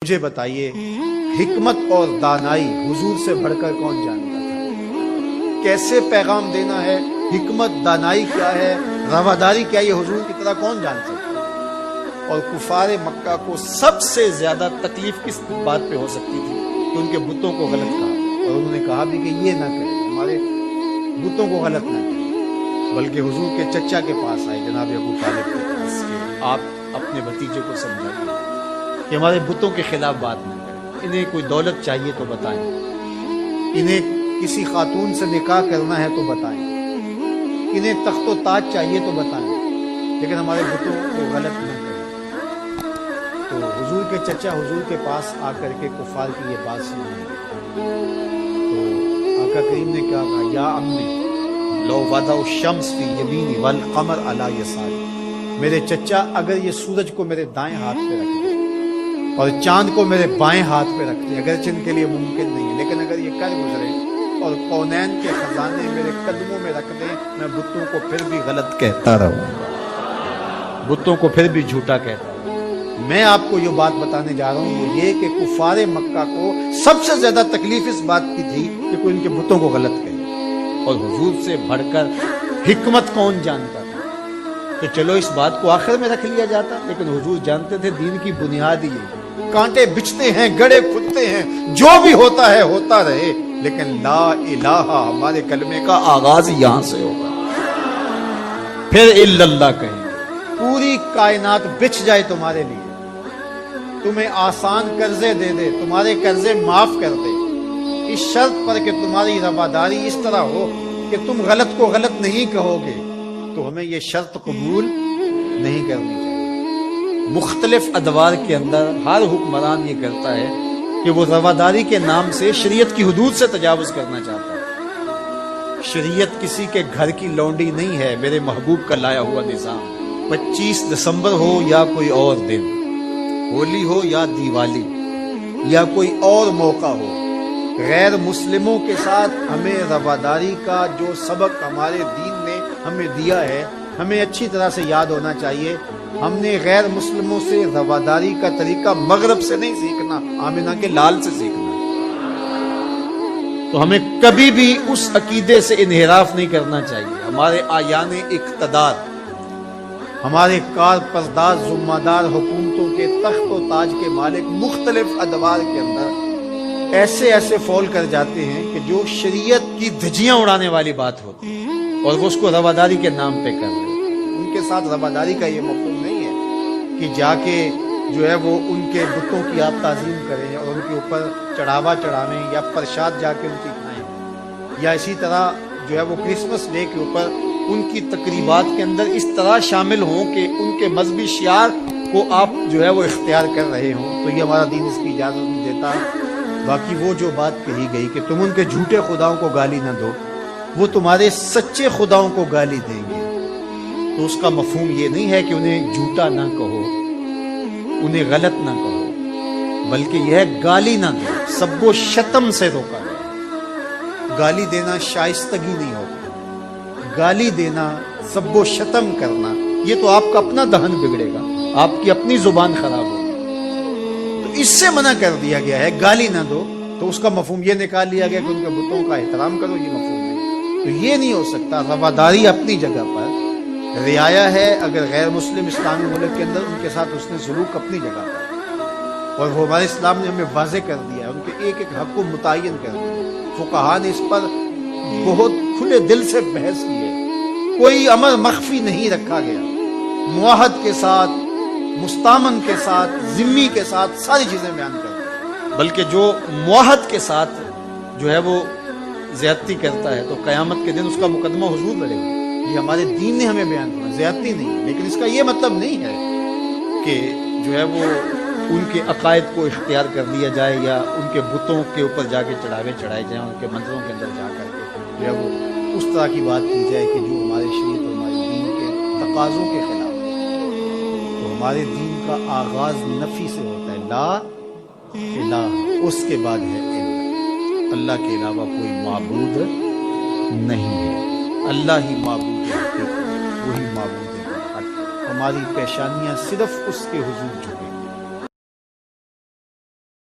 مجھے بتائیے حکمت اور دانائی حضور سے بڑھ کر کون جانتا تھا؟ کیسے پیغام دینا ہے، حکمت دانائی کیا ہے، رواداری کیا، یہ حضور کی طرح کون جان سکتا ہے؟ اور کفار مکہ کو سب سے زیادہ تکلیف کس بات پہ ہو سکتی تھی کہ ان کے بتوں کو غلط کہا، اور انہوں نے کہا بھی کہ یہ نہ کریں، ہمارے بتوں کو غلط نہ کریں، بلکہ حضور کے چچا کے پاس آئے جناب ابو طالب کے پاس کہ آپ اپنے بھتیجے کو سمجھائیے کہ ہمارے بتوں کے خلاف بات نہ کریں، انہیں کوئی دولت چاہیے تو بتائیں، انہیں کسی خاتون سے نکاح کرنا ہے تو بتائیں، انہیں تخت و تاج چاہیے تو بتائیں، لیکن ہمارے بتوں کو غلط نہ کریں۔ تو حضور کے چچا حضور کے پاس آ کر کے کفار کی یہ بات سنی، تو آقا کریم نے کیا کہا، یا امی لو وضع الشمس فی یمینی والقمر علی یساری، میرے چچا اگر یہ سورج کو میرے دائیں ہاتھ پہ رکھ دیں اور چاند کو میرے بائیں ہاتھ پہ رکھ دیں، اگرچہ ان کے لیے ممکن نہیں ہے، لیکن اگر یہ کر گزرے اور کونین کے خزانے میرے قدموں میں رکھ دیں، میں بتوں کو پھر بھی غلط کہتا رہوں گا، بتوں کو پھر بھی جھوٹا کہتا رہوں۔ میں آپ کو یہ بات بتانے جا رہا ہوں، وہ یہ کہ کفار مکہ کو سب سے زیادہ تکلیف اس بات کی تھی کہ کوئی ان کے بتوں کو غلط کہے، اور حضور سے بڑھ کر حکمت کون جانتا تھا؟ تو چلو اس بات کو آخر میں رکھ لیا جاتا، لیکن حضور جانتے تھے دین کی بنیاد یہ، کانٹے بچتے ہیں، گڑے کھدتے ہیں، جو بھی ہوتا ہے ہوتا رہے، لیکن لا الہ ہمارے کلمے کا آغاز یہاں سے ہوگا، پھر الا اللہ کہیں، پوری کائنات بچ جائے تمہارے لیے، تمہیں آسان قرضے دے دے، تمہارے قرضے معاف کر دے، اس شرط پر کہ تمہاری رواداری اس طرح ہو کہ تم غلط کو غلط نہیں کہو گے، تو ہمیں یہ شرط قبول نہیں کرنی چاہیے۔ مختلف ادوار کے اندر ہر حکمران یہ کرتا ہے کہ وہ رواداری کے نام سے شریعت کی حدود سے تجاوز کرنا چاہتا ہے۔ شریعت کسی کے گھر کی لونڈی نہیں ہے، میرے محبوب کا لایا ہوا نظام۔ 25 دسمبر ہو یا کوئی اور دن، ہولی ہو یا دیوالی یا کوئی اور موقع ہو، غیر مسلموں کے ساتھ ہمیں رواداری کا جو سبق ہمارے دین نے ہمیں دیا ہے، ہمیں اچھی طرح سے یاد ہونا چاہیے۔ ہم نے غیر مسلموں سے رواداری کا طریقہ مغرب سے نہیں سیکھنا، آمنہ کے لال سے سیکھنا۔ تو ہمیں کبھی بھی اس عقیدے سے انحراف نہیں کرنا چاہیے۔ ہمارے آیان اقتدار، ہمارے کار پرداز ذمہ دار حکومتوں کے تخت و تاج کے مالک مختلف ادوار کے اندر ایسے فول کر جاتے ہیں کہ جو شریعت کی دھجیاں اڑانے والی بات ہوتی ہے، اور وہ اس کو رواداری کے نام پہ کر رہے ہیں۔ ان کے ساتھ رواداری کا یہ مفہوم نہیں ہے کہ جا کے جو ہے وہ ان کے بتوں کی آپ تعظیم کریں اور ان کے اوپر چڑھاوا چڑھاویں یا پرشاد جا کے ان کی کھائیں، یا اسی طرح جو ہے وہ کرسمس ڈے کے اوپر ان کی تقریبات کے اندر اس طرح شامل ہوں کہ ان کے مذہبی شعار کو آپ جو ہے وہ اختیار کر رہے ہوں، تو یہ ہمارا دین اس کی اجازت نہیں دیتا۔ باقی وہ جو بات کہی گئی کہ تم ان کے جھوٹے خداؤں کو گالی نہ دو، وہ تمہارے سچے خداؤں کو گالی دیں گے، تو اس کا مفہوم یہ نہیں ہے کہ انہیں جھوٹا نہ کہو، انہیں غلط نہ کہو، بلکہ یہ ہے گالی نہ دو، سب و شتم سے روکا جائے۔ گالی دینا شائستگی نہیں ہوتی، گالی دینا، سب و شتم کرنا، یہ تو آپ کا اپنا دہن بگڑے گا، آپ کی اپنی زبان خراب ہوگی، تو اس سے منع کر دیا گیا ہے گالی نہ دو، تو اس کا مفہوم یہ نکال لیا گیا کہ ان کے بتوں کا احترام کرو، یہ مفہوم نہیں۔ تو یہ نہیں ہو سکتا۔ رواداری اپنی جگہ پر رعایا ہے، اگر غیر مسلم اسلامی ملک کے اندر ان کے ساتھ اس نے سلوک اپنی جگہ پر، اور وہ ہمارے اسلام نے ہمیں واضح کر دیا ہے، ان کے ایک ایک حق کو متعین کر دیا۔ فقہا نے اس پر بہت کھلے دل سے بحث کی ہے، کوئی امر مخفی نہیں رکھا گیا، معاہد کے ساتھ، مستامن کے ساتھ، ذمی کے ساتھ ساری چیزیں بیان کر دی، بلکہ جو معاہد کے ساتھ جو ہے وہ زیادتی کرتا ہے تو قیامت کے دن اس کا مقدمہ حضور لڑے گا۔ یہ ہمارے دین نے ہمیں بیان کیا، زیادتی نہیں، لیکن اس کا یہ مطلب نہیں ہے کہ جو ہے وہ ان کے عقائد کو اختیار کر لیا جائے یا ان کے بتوں کے اوپر جا کے چڑھاوے چڑھائے جائیں، ان کے منظروں کے اندر جا کر کے جو ہے وہ اس طرح کی بات کی جائے کہ جو ہمارے شریعت اور ہمارے دین کے تقاضوں کے خلاف ہے۔ تو ہمارے دین کا آغاز نفی سے ہوتا ہے، لا الہ، اس کے بعد ہے اللہ کے علاوہ کوئی معبود نہیں ہے، اللہ ہی معبود ہے، وہی معبود ہے۔ ہماری پیشانیاں صرف اس کے حضور جھکیں۔